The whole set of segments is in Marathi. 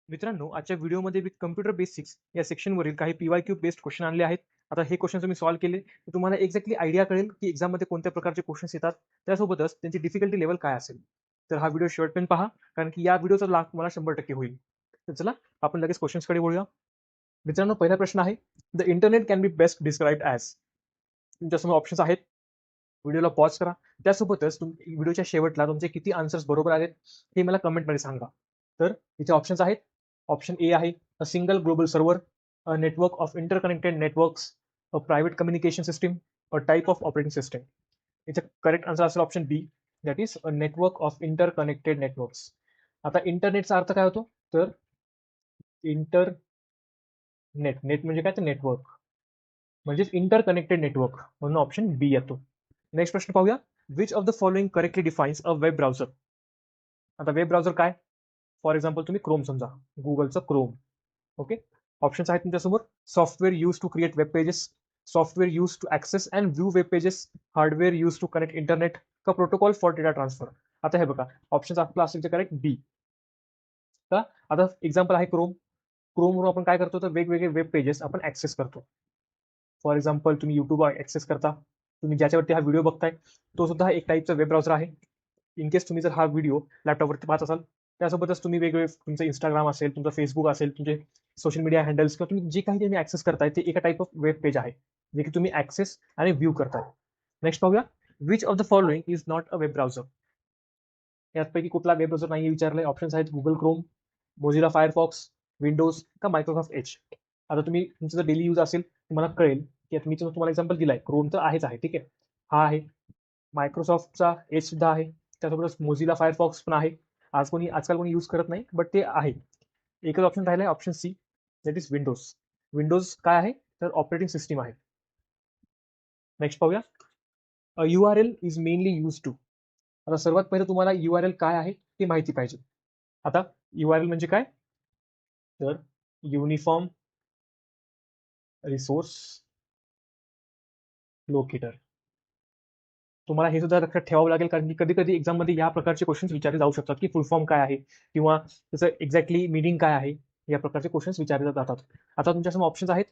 मित्रांनो, आजच्या व्हिडिओमध्ये मी कम्प्युटर बेसिक्स या सेक्शनवरील काही PYQ बेस्ड क्वेश्चन आणले आहेत. आता हे क्वेश्चन तुम्ही सॉल्व्ह केले तर तुम्हाला एक्झॅक्टली आयडिया कळेल की एक्झाममध्ये कोणत्या प्रकारचे क्वेश्चन्स येतात, त्यासोबतच त्यांची डिफिकल्टी लेवल काय असेल. तर हा व्हिडिओ शेवटपर्यंत पहा, कारण की या व्हिडिओचा लाभ तुम्हाला 100% होईल. तर चला आपण लगेच क्वेश्चन्सकडे वळूया. मित्रांनो, पहिला प्रश्न आहे, the internet can be best described as. तुमच्यासमोर ऑप्शन्स आहेत. व्हिडिओला पॉज करा. त्यासोबतच व्हिडिओच्या शेवटला तुमचे किती आन्सर्स बरोबर आहेत हे मला कमेंटमध्ये सांगा. तर इथे ऑप्शन्स आहेत. ऑप्शन ए आहे a single global server, a network of interconnected networks, a private communication system, a type of operating system. इथे करेक्ट आन्सर असेल option B, that is a network of interconnected networks. आता इंटरनेटचा अर्थ काय होतो? तर इंटरनेट, नेट म्हणजे काय? तर नेटवर्क म्हणजेच इंटरकनेक्टेड नेटवर्क, म्हणून ऑप्शन बी येतो. नेक्स्ट प्रश्न पाहूया. Which of the following correctly defines a web browser. आता वेब ब्राउझर काय? फॉर एक्झाम्पल तुम्ही क्रोम समजा, गुगलचं क्रोम. ओके. ऑप्शन्स आहेत तुमच्यासमोर. Software use to create web pages, software use to access and view web pages, hardware use to connect internet, का प्रोटोकॉल फॉर डेटा ट्रान्सफर. आता हे बघा, ऑप्शन आपला असेल करेक्ट बी. का? आता एक्झाम्पल आहे क्रोम. क्रोमवरून आपण काय करतो? तर वेगवेगळे वेब पेजेस आपण ऍक्सेस करतो. फॉर एक्झाम्पल तुम्ही युट्यूब ऍक्सेस करता, तुम्ही ज्याच्यावरती हा व्हिडिओ बघताय तो सुद्धा एक टाईपचा वेब ब्राउझर आहे. इन केस तुम्ही जर हा व्हिडिओ लॅपटॉपवरती पाहत असाल, त्यासोबतच तुम्ही वेगवेगळे तुमचं इंस्टाग्राम असेल, तुमचं फेसबुक असेल, तुमचे सोशल मीडिया हँडल्स किंवा तुम्ही जे काही तुम्ही ऍक्सेस करताय ते एका टाईप ऑफ वेब पेज आहे, जे की तुम्ही ऍक्सेस आणि व्ह्यू करताय. नेक्स्ट पाहूया. Which of the following is not a web browser. यापैकी कुठला वेब ब्राउझर नाही विचारलंय. ऑप्शन्स आहेत Google Chrome, Mozilla Firefox, Windows, का मायक्रोसॉफ्ट एज. आता तुम्ही तुमचं जर डेली यूज असेल तुम्हाला कळेल की आता मी तुम्हाला एक्झाम्पल दिलाय, क्रोम तर आहेच आहे, ठीक आहे, हा आहे. मायक्रोसॉफ्टचा एज सुद्धा आहे. त्यासोबतच मोझिला फायरफॉक्स पण आहे. आजकाल कोणी यूज करत नाही, बट ते आहे. एकच ऑप्शन राहिलाय, option C, that is Windows. Windows काय आहे? तर ऑपरेटिंग सिस्टीम आहे. नेक्स्ट पाहूया. URL is mainly use to. आता सर्वात पहिले तुम्हाला URL काय आहे ते माहिती पाहिजे. आता URL म्हणजे काय? तर युनिफॉर्म रिसोर्स लोकेटर. तुम्हाला हे सुद्धा लक्षात ठेवावं लागेल, कारण की कधी कधी एक्झाममध्ये या प्रकारचे क्वेश्चन्स विचारले जाऊ शकतात की फुल फॉर्म काय आहे किंवा त्याचं एक्झॅक्टली मिनिंग काय आहे. या प्रकारचे क्वेश्चन्स विचारले जातात. आता तुमच्यासमोर ऑप्शन्स आहेत.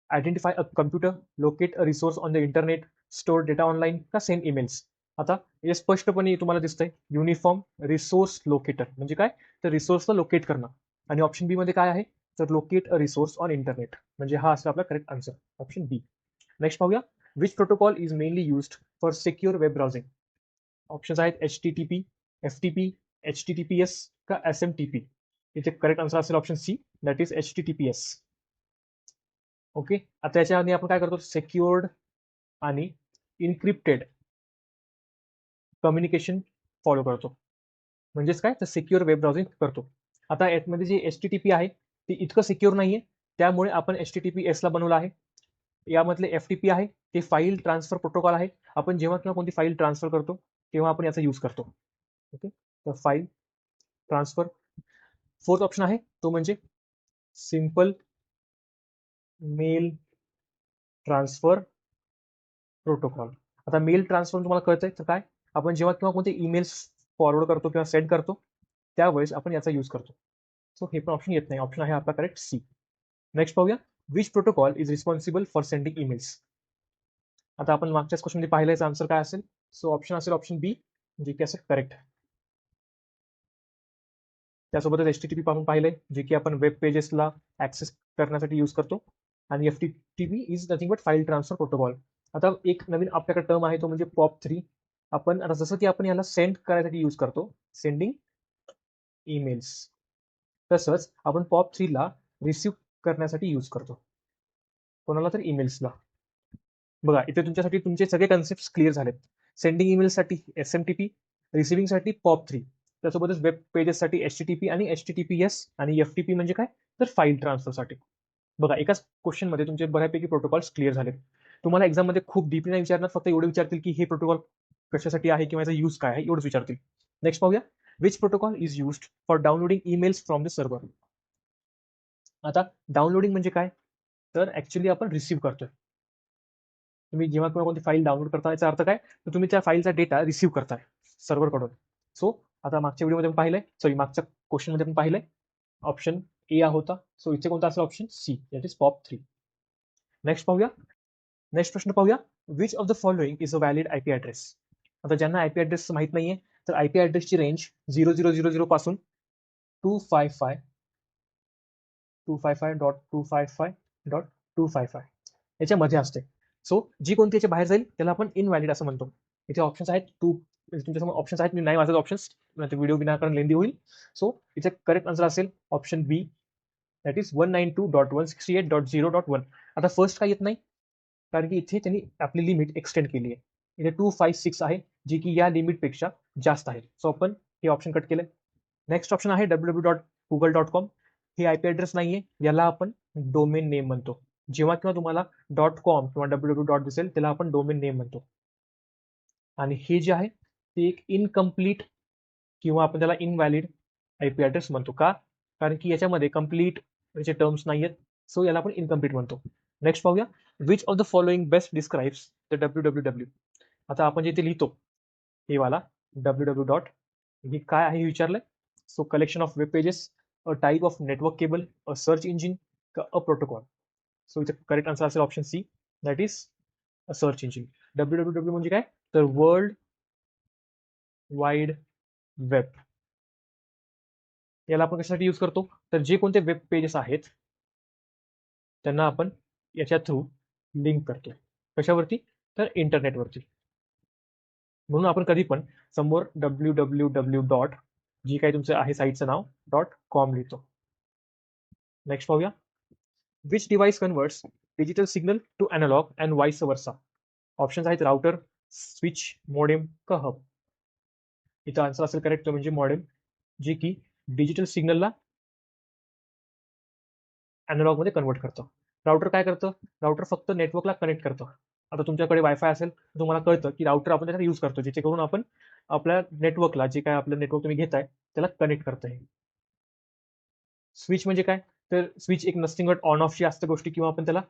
Identify a computer, locate a resource on the internet, store data online, का सेंड ईमेल्स. आता हे स्पष्टपणे तुम्हाला दिसतंय, युनिफॉर्म रिसोर्स लोकेटर म्हणजे काय? तर रिसोर्सला लोकेट करणं. आणि ऑप्शन बी मध्ये काय आहे? तर locate a resource on internet, म्हणजे हा असेल आपला correct answer, option B. Next पाहूया. Which protocol is mainly used for secure web browsing. Options आहेत HTTP, FTP, HTTPS, का SMTP. इथे करेक्ट आन्सर असेल option C, that is HTTPS. Okay. आता याच्यामध्ये आपण काय करतो? सेक्युअर्ड आणि इनक्रिप्टेड कम्युनिकेशन फॉलो करतो. म्हणजेच काय? तर सिक्युअर वेब ब्राउझिंग करतो. आता यामध्ये जे HTTP आहे ते इतकं सिक्युअर नाहीये, त्यामुळे आपण HTTPS ला बनवलं आहे. यामधले FTP आहे ते फाईल ट्रान्सफर प्रोटोकॉल आहे. आपण जेव्हा किंवा कोणती फाईल ट्रान्सफर करतो तेव्हा आपण याचा यूज करतो. ओके. तर फाईल ट्रान्सफर. फोर्थ ऑप्शन आहे तो म्हणजे सिंपल मेल ट्रान्सफर प्रोटोकॉल. आता मेल ट्रान्सफर तुम्हाला कळतंय तर काय? आपण जेव्हा किंवा कोणते ईमेल्स फॉरवर्ड करतो किंवा सेंड करतो त्यावेळेस आपण याचा यूज करतो. सो हे पण ऑप्शन येत नाही. ऑप्शन आहे आपला करेक्ट सी. नेक्स्ट पाहूया. Which protocol is responsible for sending emails. आता आपण मागच्याच क्वेश्चन मध्ये पाहिलं याचा आन्सर काय असेल. सो ऑप्शन असेल ऑप्शन बी, जे की असेल करेक्ट. त्यासोबतच HTTP आपण पाहिलंय, जे की आपण वेब पेजेसला ऍक्सेस करण्यासाठी यूज करतो. आणि FTP is nothing but file transfer protocol. आता एक नवीन आपल्याकडे टर्म आहे तो म्हणजे POP3. आपण आता जसं की आपण याला सेंड करायसाठी यूज करतो, सेंडिंग ईमेल्स, तसंच आपण POP3 ला रिसिव्ह करण्यासाठी यूज करतो. कोणाला तर ईमेल्सला. बघा इथे तुमच्यासाठी तुमचे सगळे कन्सेप्ट क्लिअर झालेत. सेंडिंग ईमेलसाठी SMTP, रिसिव्हिंगसाठी POP3, त्यासोबतच वेब पेजेससाठी HTTP आणि HTTPS, आणि FTP म्हणजे काय? तर फाईल ट्रान्सफरसाठी. बघा एकाच क्वेश्चन मध्ये तुमचे बऱ्यापैकी प्रोटोकॉल्स क्लिअर झालेत. तुम्हाला एक्झाम मध्ये खूप डीपली नाही विचारणार, फक्त एवढं विचारतील की हे प्रोटोकॉल कशासाठी आहे किंवा याचा यूज काय आहे, एवढंच विचारतील. नेक्स्ट पाहूया. Which protocol is used for downloading emails from the server. आता डाउनलोडिंग म्हणजे काय? तर ऍक्च्युली आपण रिसिव्ह करतोय. तुम्ही जेव्हा किंवा कोणती फाईल डाउनलोड करता याचा अर्थ काय? तर तुम्ही त्या फाईलचा डेटा रिसिव्ह करताय सर्व्हरकडून. सो आता मागच्या व्हिडिओमध्ये पाहिलंय, सॉरी मागच्या क्वेश्चन मध्ये पण पाहिलंय, ऑप्शन ए होता. सो इथे कोणता असेल option C, that is POP3. Next पाहूया. नेक्स्ट प्रश्न पाहूया. Which of the following is a valid IP address. आता ज्यांना आयपी ऍड्रेस माहित नाहीये तर आयपी ऍड्रेसची रेंज 0000 पासून 255.255.255 याच्यामध्ये असते. सो जी कोणती याच्या बाहेर जाईल त्याला आपण इनव्हॅलिड असं म्हणतो. इथे ऑप्शन्स आहेत तुमच्यासमोर ऑप्शन्स आहेत, मी नाही वाचत ऑप्शन्स, व्हिडिओ विनाकारण लेंदी होईल. सो इथे करेक्ट आन्सर असेल ऑप्शन बी, दॅट इज 192.168.0.1. आता फर्स्ट काय येत नाही कारण की इथे त्यांनी आपली लिमिट एक्सटेंड केली आहे. इथे 256 आहे जी की या लिमिटपेक्षा जास्त आहे. सो आपण हे ऑप्शन कट केलंय. नेक्स्ट ऑप्शन आहे www.google.com. हे आयपी ऍड्रेस नाहीये, याला आपण डोमेन नेम म्हणतो. जेव्हा किंवा तुम्हाला .com किंवा www. दिसेल त्याला आपण डोमेन नेम म्हणतो. आणि हे जे आहे ते एक इनकम्प्लीट किंवा आपण त्याला इनव्हॅलिड आयपी ऍड्रेस म्हणतो. का? कारण की याच्यामध्ये कम्प्लीट याचे टर्म्स नाही आहेत. सो याला आपण इनकम्प्लीट म्हणतो. नेक्स्ट पाहूया. Which of the following best describes the www. आता आपण जे लिहितो हे वाला www. हे काय आहे हे विचारलंय. So collection of web pages, a type of network cable, a search engine, a protocol. So इथे करेक्ट आन्सर असेल option C, that is a search engine. www म्हणजे काय तर वर्ल्ड वाईड वेब. याला आपण कशासाठी यूज करतो तर जे कोणते वेब पेजेस आहेत त्यांना आपण याच्या थ्रू लिंक करतो. कशावरती तर इंटरनेटवरती. म्हणून आपण कधी पण समोर www. जी काही तुमचं आहे साईटचं नाव .com लिहितो. नेक्स्ट पाहूया. Which device converts digital signal to analog and vice versa. Options आहेत राउटर, स्विच, मॉडेम का हब. इथं आन्सर असेल करेक्ट म्हणजे मॉडेम, जे की डिजिटल सिग्नलला अॅनालॉग मध्ये कन्वर्ट करतं. राउटर काय करतं, राउटर फक्त नेटवर्कला कनेक्ट करतं. आता तुमच्याकडे वायफाय असेल तर तुम्हाला कळतं की राउटर आपण त्याचा यूज करतो, ज्याचे करून आपण आपल्या नेटवर्कला जे काय आपलं नेटवर्क तुम्ही घेताय त्याला कनेक्ट करतंय. स्विच म्हणजे काय तर स्विच एक नथिंग बट ऑन ऑफची असते गोष्टी, किंवा आपण त्याला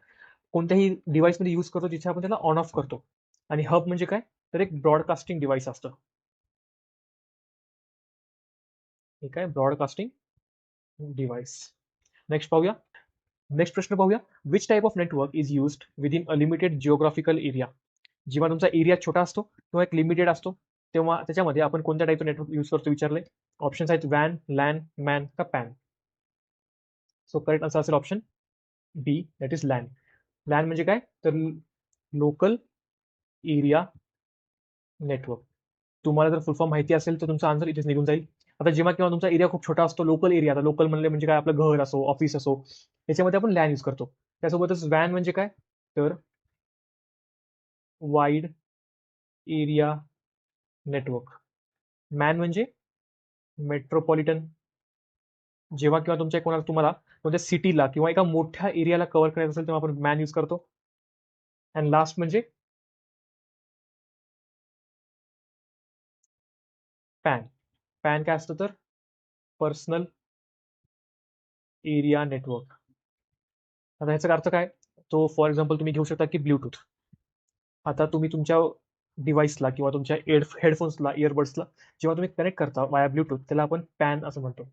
कोणत्याही डिव्हाइसमध्ये यूज करतो जिथे आपण त्याला ऑन ऑफ करतो. आणि हब म्हणजे काय तर एक ब्रॉडकास्टिंग डिव्हाइस असतं. हे काय ब्रॉडकास्टिंग डिव्हाइस. नेक्स्ट पाहूया. नेक्स्ट प्रश्न पाहूया. Which type of network is used within a limited geographical area. जेव्हा तुमचा एरिया छोटा असतो किंवा एक लिमिटेड असतो तेव्हा त्याच्यामध्ये आपण कोणत्या टाईपचं नेटवर्क यूज करतो विचारलंय. ऑप्शन्स आहेत वॅन, लॅन, मॅन का पॅन. सो करेक्ट आन्सर असेल option B, that is LAN. LAN म्हणजे काय तर लोकल एरिया नेटवर्क. तुम्हाला जर फुल फॉर्म माहिती असेल तर तुमचा आन्सर इथेच निघून जाईल. आता जेव्हा किंवा तुमचा एरिया खूप छोटा असतो, लोकल एरिया, आता लोकल म्हणले म्हणजे काय आपलं घर असो, ऑफिस असो, याच्यामध्ये आपण लॅन यूज करतो. त्यासोबतच वॅन म्हणजे काय तर वाईड एरिया नेटवर्क. मॅन म्हणजे मेट्रोपॉलिटन. जेव्हा किंवा तुमच्या कोणाला तुम्हाला कोणत्या सिटीला किंवा एका मोठ्या एरियाला कव्हर करायचं असेल तेव्हा आपण मॅन यूज करतो. अँड लास्ट म्हणजे पॅन. पॅन काय असतं तर पर्सनल एरिया नेटवर्क. आता ह्याचा अर्थ काय तो फॉर एक्झाम्पल तुम्ही घेऊ शकता की ब्लूटूथ. आता तुम्ही तुमच्या डिव्हाइसला किंवा तुमच्या हेडफोन्सला, इयरबड्सला जेव्हा तुम्ही कनेक्ट करता वाया ब्लूटूथ त्याला आपण पॅन असं म्हणतो.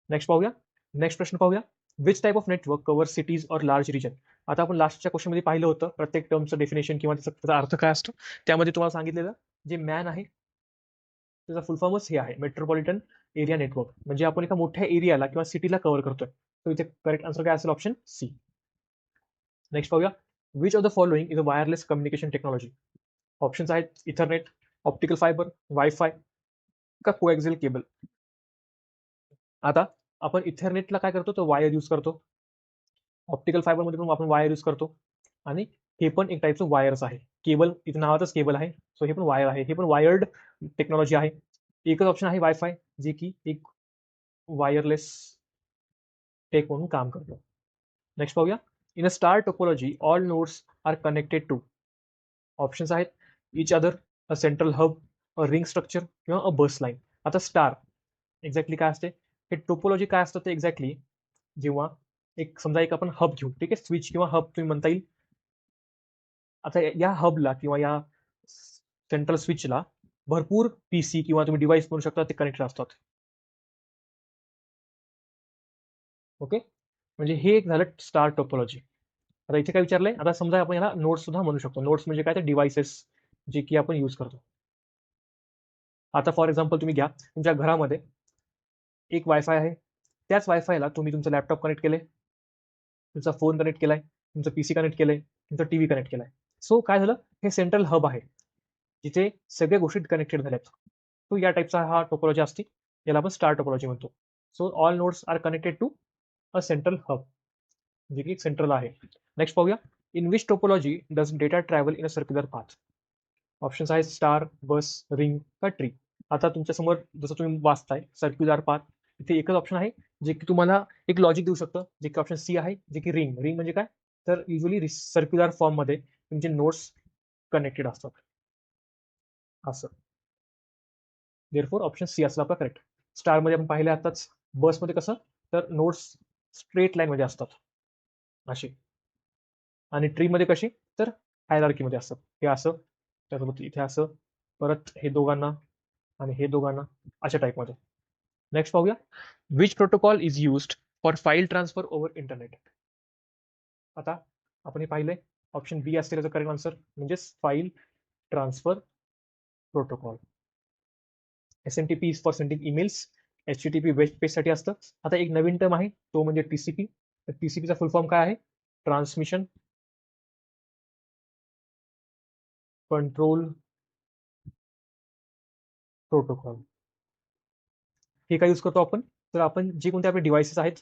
नेक्स्ट पाहूया. नेक्स्ट प्रश्न पाहूया. Which type of network cover cities और लार्ज रिजन. आता आपण लास्टच्या क्वेश्चनमध्ये पाहिलं होतं प्रत्येक टर्मचं डेफिनेशन किंवा त्याचा अर्थ काय असतो. त्यामध्ये तुम्हाला सांगितलेलं जे मॅन आहे त्याचा फुल फॉर्मच हे आहे मेट्रोपॉलिटन एरिया नेटवर्क. म्हणजे आपण एका मोठ्या एरियाला किंवा सिटीला कव्हर करतोय. तर इथे करेक्ट आन्सर काय असेल ऑप्शन सी. नेक्स्ट पाहूया. Which of the following is a wireless communication technology. Options आहेत इथरनेट, ऑप्टिकल फायबर, वायफाय का कोएक्सियल केबल. आता आपण इथरनेटला काय करतो तर वायर यूज करतो. ऑप्टिकल फायबर मध्ये पण आपण वायर यूज करतो. आणि हे पण एक टाईपचं वायरच आहे. केबल इथे नावातच केबल आहे. सो हे पण वायर आहे, हे पण वायर्ड टेक्नॉलॉजी आहे. एकच ऑप्शन आहे वायफाय, जे की एक वायरलेस टेक म्हणून काम करतो. नेक्स्ट पाहूया. In a star topology all nodes are connected to. Options आहेत each other, a central hub, a ring structure किंवा अ बस लाईन. आता स्टार एक्झॅक्टली काय असते हे टोपोलॉजी काय असतं ते एक्झॅक्टली जेव्हा एक समजा एक आपण हब घेऊ, ठीक आहे, स्विच किंवा हब तुम्ही म्हणता येईल. आता या हबला किंवा या सेंट्रल स्विचला भरपूर पीसी किंवा तुम्ही डिव्हाइस म्हणू शकता ते कनेक्टेड असतात. ओके, म्हणजे हे एक झालं स्टार टोपोलॉजी. आता इथे काय विचारलंय, आता समजा आपण याला नोड्स सुद्धा म्हणू शकतो. नोड्स म्हणजे काय, तर डिव्हाइसेस जे की आपण यूज करतो. आता फॉर एक्झाम्पल तुम्ही घ्या, तुमच्या घरामध्ये एक वायफाय आहे. त्याच वायफायला तुम्ही तुमचं लॅपटॉप कनेक्ट केले, तुमचा फोन कनेक्ट केलाय, तुमचं पीसी कनेक्ट केलंय, तुमचा टीव्ही कनेक्ट केलाय. सो काय झालं, हे सेंट्रल हब आहे जिथे सगळ्या गोष्टी कनेक्टेड झाल्यात. तो या टाईपचा हा टोपोलॉजी असते, याला आपण स्टार टोपोलॉजी म्हणतो. So all nodes are connected to a central hub, जे की सेंट्रल आहे. नेक्स्ट पाहूया, in which topology does data travel in a circular path. Options आहेत स्टार, बस, रिंग का ट्री. आता तुमच्या समोर जसं तुम्ही वाचताय सर्क्युलर पाथ, इथे एकच ऑप्शन आहे जे की तुम्हाला एक लॉजिक देऊ शकतं, जे की ऑप्शन सी आहे, जे की रिंग. रिंग म्हणजे काय, तर युजली सर्क्युलर फॉर्म मध्ये तुमचे नोट्स कनेक्टेड असतात असं. देअरफॉर ऑप्शन सी असला आपला करेक्ट. स्टार मध्ये आपण पाहिले आताच, बसमध्ये कसं, तर नोट्स स्ट्रेट लाईन मध्ये असतात असे, आणि ट्री मध्ये कशी, तर हायरार्की मध्ये असतात. हे असं, त्यासोबत इथे असं, परत हे दोघांना आणि हे दोघांना, अशा टाईपमध्ये. नेक्स्ट पाहूया, which protocol is used for file transfer over internet. आता आपण हे पाहिलंय, ऑप्शन बी असेल याचं करेक्ट आन्सर, म्हणजेच file transfer protocol. SMTP is for sending emails, HTTP web पेजसाठी असतं. आता एक नवीन टर्म आहे, तो म्हणजे TCP. तर TCPचा फुल फॉर्म काय आहे, ट्रान्समिशन कंट्रोल प्रोटोकॉल. हे काय यूज करतो आपण, तर आपण जे कोणते आपले डिव्हाइसेस आहेत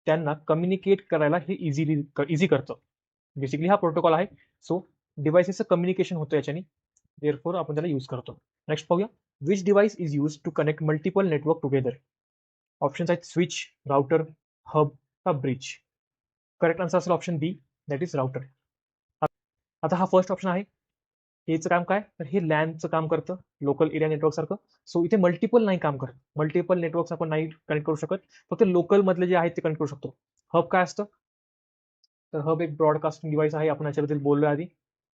त्यांना कम्युनिकेट करायला हे इझी करतं. बेसिकली हा प्रोटोकॉल आहे. सो डिव्हाइसेसचं कम्युनिकेशन होतं याच्याने, देअरफॉर आपण त्याला यूज करतो. नेक्स्ट पाहूया, which device is use to connect multiple network together. Options आहेत स्विच, राउटर, हब का ब्रिज. करेक्ट आन्सर असेल option B, that is router. आता हा फर्स्ट ऑप्शन आहे, हेचं काम काय, तर हे लॅनचं काम करतं, लोकल एरिया नेटवर्क सारखं. सो इथे मल्टिपल नाही काम करत, मल्टिपल नेटवर्क्स आपण नाही कनेक्ट करू शकत, फक्त लोकल मधले जे आहेत ते कनेक्ट करू शकतो. हब काय असतं, तर हब एक ब्रॉडकास्टिंग डिव्हाइस आहे, आपण याच्याबद्दल बोललो आधी.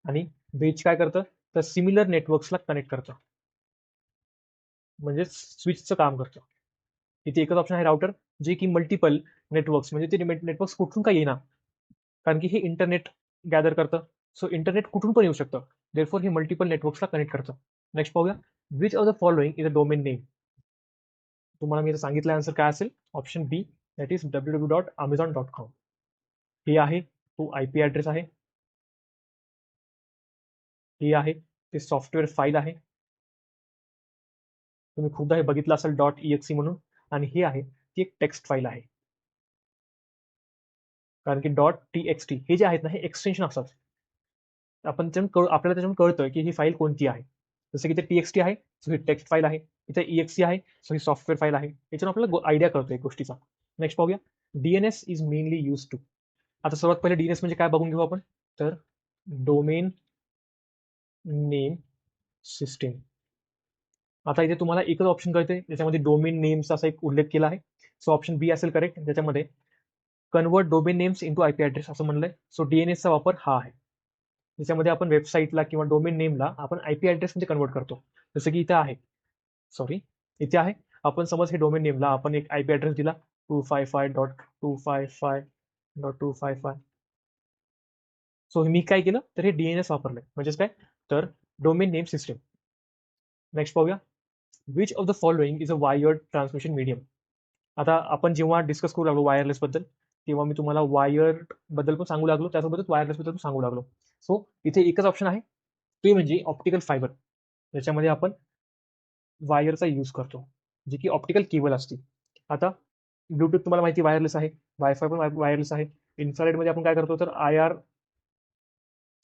आणि ब्रिज काय करतं, तर सिमिलर नेटवर्क्सला कनेक्ट करतं, म्हणजे स्विचचं काम करतं. इथे एकच ऑप्शन आहे राउटर, जे की मल्टिपल नेटवर्क्स, म्हणजे ते नेटवर्क्स कुठून काय येणार, कारण की हे इंटरनेट गॅदर करतं. सो इंटरनेट कुठून पण येऊ शकतं, देअरफॉर हे मल्टिपल नेटवर्क्सला कनेक्ट करतं. नेक्स्ट पाहूया, which of the following is a domain name. तुम्हाला मी सांगितलं आन्सर काय असेल, option B, that is www.amazon.com. हे आहे तो IP ॲड्रेस आहे, हे आहे ते सॉफ्टवेअर फाईल आहे, तुम्ही खूपदा हे बघितलं असेल .exe म्हणून. आणि हे आहे ती एक टेक्स्ट फाईल आहे, कारण की .txt हे जे आहेत ना, हे एक्सटेन्शन असतात. आपण आपल्याला त्याच्यातून कळतं की ही फाईल कोणती आहे. जसं की इथे TXT आहे, सो ही टेक्स्ट फाईल आहे. इथे EXE आहे, सो ही सॉफ्टवेअर फाईल आहे. याच्यातून आपल्याला आयडिया कळतो एक गोष्टीचा. नेक्स्ट पाहूया, DNS is mainly use to. आता सर्वात पहिले DNS म्हणजे काय बघून घेऊ आपण, तर डोमेन नेम सिस्टीम. आता इथे तुम्हाला एकच ऑप्शन कळते, ज्याच्यामध्ये डोमेन नेमचा असा एक उल्लेख केला आहे. सो ऑप्शन बी असेल करेक्ट, ज्याच्यामध्ये convert domain names into IP address असं म्हणलंय. सो DNSचा वापर हा आहे, ज्याच्यामध्ये आपण वेबसाईटला किंवा डोमेन नेमला आपण IP ॲड्रेस मध्ये कन्वर्ट करतो. जसं की इथे आहे, सॉरी, इथे आहे, आपण समज हे डोमेन नेमला आपण एक IP ॲड्रेस दिला 255.255.255. सो मी काय केलं, तर हे DNS वापरलंय, म्हणजेच काय, तर डोमेन नेम सिस्टीम. नेक्स्ट पाहूया, which of the following is a wired transmission medium. आता आपण जेव्हा डिस्कस करू लागलो वायरलेस बद्दल, तेव्हा मी तुम्हाला वायर बद्दल पण सांगू लागलो, त्यासोबतच वायरलेस बद्दल पण सांगू लागलो. सो इथे एकच ऑप्शन आहे, ते म्हणजे ऑप्टिकल फायबर, ज्याच्यामध्ये आपण वायरचा यूज करतो, जी की ऑप्टिकल केबल असते. आता ब्लूटूथ तुम्हाला माहिती वायरलेस आहे, वायफाय पण वायरलेस आहे. इन्फ्रारेड मध्ये आपण काय करतो, तर IR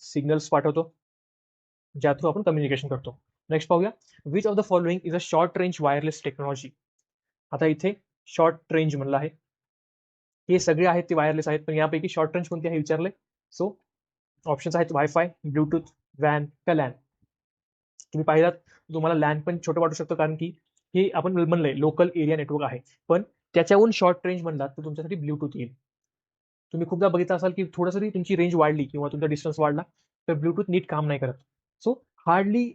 सिग्नल्स पाठवतो, ज्या थ्रू आपण कम्युनिकेशन करतो. नेक्स्ट पाहूया, which of the following is a short range wireless technology. आता इथे शॉर्ट रेंज म्हणलं आहे, हे सगळे आहेत ते वायरलेस आहेत, पण यापैकी शॉर्ट रेंज कोणती आहे विचारले. सो ऑप्शन्स आहेत वायफाय, ब्लूटूथ, वॅन का लॅन. तुम्ही पाहिलात, तुम्हाला लॅन पण छोटं वाटू शकतं, कारण की हे आपण म्हणलंय लोकल एरिया नेटवर्क आहे, पण त्याच्याहून शॉर्ट रेंज म्हणलात तर तुमच्यासाठी ब्लूटूथ येईल. तुम्ही खूपदा बघितलं असाल की थोडं जरी तुमची रेंज वाढली किंवा तुमचा डिस्टन्स वाढला, तर ब्लूटूथ नीट काम नाही करत. सो हार्डली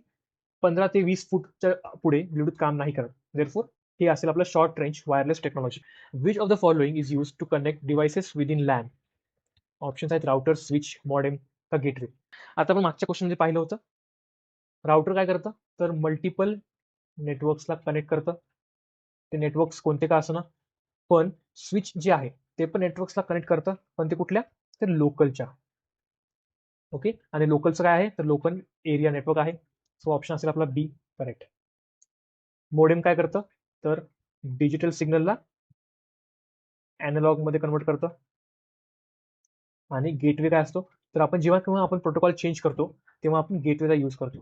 15 ते 20 फूटच्या पुढे ब्लूटूथ काम नाही करत. देअरफॉर हे असेल आपलं short range wireless technology. Which of the following is use to connect devices within LAN? Options आहेत राउटर, स्विच, मॉडेम का गेटवे. आता आपण मागच्या क्वेश्चन मध्ये पाहिलं होतं, राउटर काय करतं तर मल्टिपल नेटवर्क्सला कनेक्ट करतं. ते नेटवर्क्स कोणते का असं ना, पण स्विच जे आहे ते पण नेटवर्क्सला कनेक्ट करतं, पण ते कुठल्या तर लोकलच्या. ओके, आणि लोकलचं काय आहे तर लोकल एरिया नेटवर्क आहे. सो ऑप्शन असेल आपला बी करेक्ट. मोडेम काय करतं तर डिजिटल सिग्नलला अॅनालॉग मध्ये कन्वर्ट करतं. आणि गेटवे काय असतो तर आपण जेव्हा केव्हा आपण प्रोटोकॉल चेंज करतो तेव्हा आपण गेटवेला यूज करतो.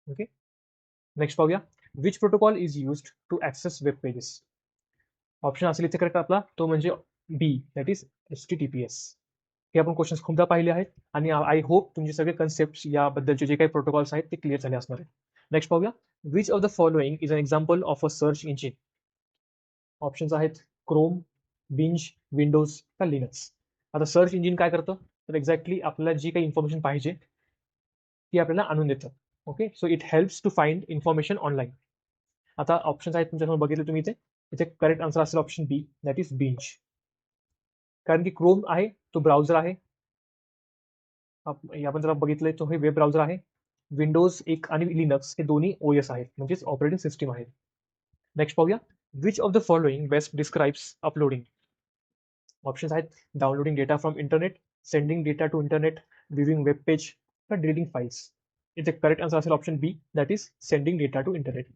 ओके, नेक्स्ट पाहूया. Which protocol is used to access web pages? Option असेल इथे करेक्ट आपला तो म्हणजे बी, दॅट इज HTTPS. हे आपण क्वेश्चन खूपदा पाहिले आहेत आणि आय होप तुमचे सगळे कन्सेप्ट याबद्दलचे जे काही प्रोटोकॉल्स आहेत ते क्लिअर झाले असणार आहेत. नेक्स्ट पाहूया. Which of the following is an example of a search engine? Options आहेत क्रोम, बिंज, विंडोज का लिनक्स. आता सर्च इंजिन काय करतं तर एक्झॅक्टली आपल्याला जी काही इन्फॉर्मेशन पाहिजे ती आपल्याला आणून देतं. Okay, so it helps to find information online. आता ऑप्शन्स आहेत तुमच्यासमोर बघितले तुम्ही इथे करेक्ट आन्सर असेल option B, that is Bing. कारण की क्रोम आहे तो ब्राउझर आहे, आपण जरा बघितलंय तो हे वेब ब्राउझर आहे. विंडोज एक आणि लिनक्स हे दोन्ही OS आहेत म्हणजेच ऑपरेटिंग सिस्टीम आहेत. नेक्स्ट पाहूया. Which of the following best describes uploading? Options आहेत downloading data from internet, sending data to internet, viewing web page का डिलीटिंग फाइल्स. इथे करेक्ट आन्सर असेल option B, that is sending data to internet.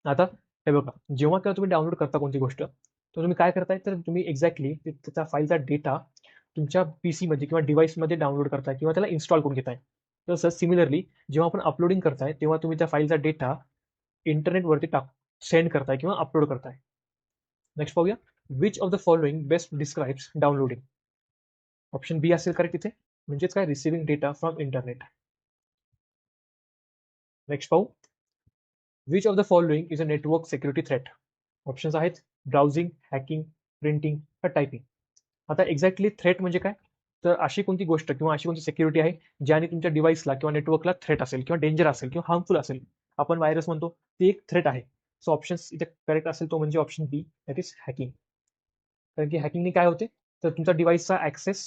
आता हे बघा, जेव्हा केव्हा तुम्ही डाउनलोड करता कोणती गोष्ट तर तुम्ही काय करताय तर तुम्ही एक्झॅक्टली त्याचा फाईलचा डेटा तुमच्या PC मध्ये किंवा डिव्हाइसमध्ये डाउनलोड करताय किंवा त्याला इन्स्टॉल करून घेताय. तसं सिमिलरली जेव्हा आपण अपलोडिंग करताय तेव्हा तुम्ही त्या फाईलचा डेटा इंटरनेटवरती सेंड करताय किंवा अपलोड करताय. नेक्स्ट पाहूया. Which of the following best describes downloading? Option B असेल करेक्ट इथे, म्हणजेच काय receiving data from internet. Next पाहू. Which of the following is a network security threat? Options आहेत ब्राउझिंग, हॅकिंग, प्रिंटिंग का टायपिंग. आता एक्झॅक्टली थ्रेट म्हणजे काय तर अशी कोणती गोष्ट किंवा अशी कोणती सिक्युरिटी आहे ज्याने तुमच्या डिव्हाइसला किंवा नेटवर्कला थ्रेट असेल किंवा डेंजर असेल किंवा हार्मफुल असेल. आपण व्हायरस म्हणतो ती एक थ्रेट आहे. सो ऑप्शन्स इथे करेक्ट असेल तो म्हणजे option B, that is hacking. कारण की हॅकिंगने काय होते तर तुमच्या डिव्हाइसचा ऍक्सेस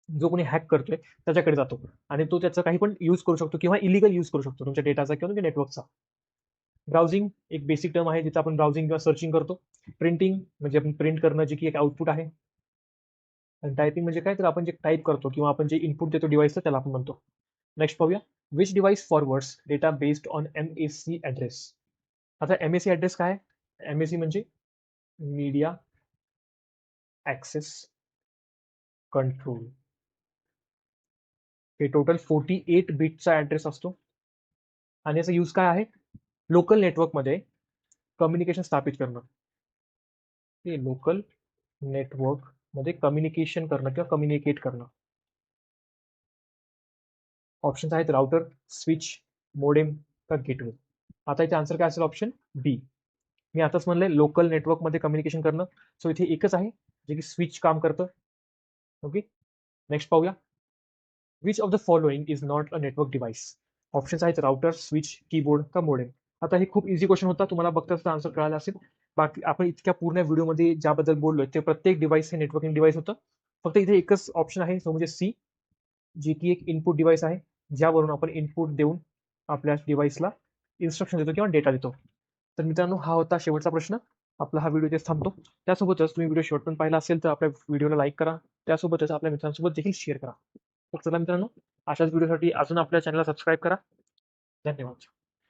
जो कोणी हॅक करतोय त्याच्याकडे जातो आणि तो त्याचा काही पण यूज करू शकतो किंवा इलिगल यूज करू शकतो तुमच्या डेटाचा किंवा तुमच्या नेटवर्कचा. ब्राउझिंग एक बेसिक टर्म आहे जिथे आपण ब्राउझिंग किंवा सर्चिंग करतो. प्रिंटिंग म्हणजे आपण प्रिंट करणं जे की एक आउटपुट आहे. आणि टायपिंग म्हणजे काय तर आपण जे टाईप करतो किंवा आपण जे इनपुट देतो डिव्हाइसला त्याला आपण म्हणतो. नेक्स्ट पाहूया. Which device forwards data based on MAC address? आता MAC ऍड्रेस काय आहे? MAC म्हणजे मीडिया ऍक्सेस कंट्रोल. हे टोटल 48 बिटचा ऍड्रेस असतो आणि याचा यूज काय आहे लोकल नेटवर्कमध्ये कम्युनिकेशन स्थापित करणं. हे लोकल नेटवर्क मध्ये कम्युनिकेशन करणं किंवा कम्युनिकेट करणं. ऑप्शन्स आहेत राउटर, स्विच, मोडेम का गेटवे. आता इथे आन्सर काय असेल ऑप्शन बी. मी आताच म्हणलंय लोकल नेटवर्कमध्ये कम्युनिकेशन करणं. सो इथे एकच आहे जे की स्विच काम करतं. ओके, नेक्स्ट पाहूया. Which of the following is not a network device? Options आहेत राउटर, स्विच, कीबोर्ड का मोडेम. आता हे खूप इझी क्वेश्चन होता, तुम्हाला बघताच आन्सर कळाला असेल. बाकी आपण इतक्या पूर्ण व्हिडिओमध्ये ज्याबद्दल बोललोय ते प्रत्येक डिव्हाइस हे नेटवर्किंग डिव्हाइस होतं. फक्त इथे एकच ऑप्शन आहे तो म्हणजे सी, जी की एक इनपुट डिव्हाइस आहे ज्यावरून आपण इनपुट देऊन आपल्या डिव्हाइसला इन्स्ट्रक्शन देतो किंवा डेटा देतो. तर मित्रांनो हा होता शेवटचा प्रश्न. आपला हा व्हिडिओ इथेच थांबतो. त्यासोबतच तुम्ही व्हिडिओ शेवटपर्यंत पाहिला असेल तर आपल्या व्हिडिओला लाईक करा, त्यासोबतच आपल्या मित्रांसोबत देखील शेअर करा. तर चला मित्रांनो, अशाच व्हिडिओसाठी अजून आपल्या चॅनलला सबस्क्राईब करा. धन्यवाद.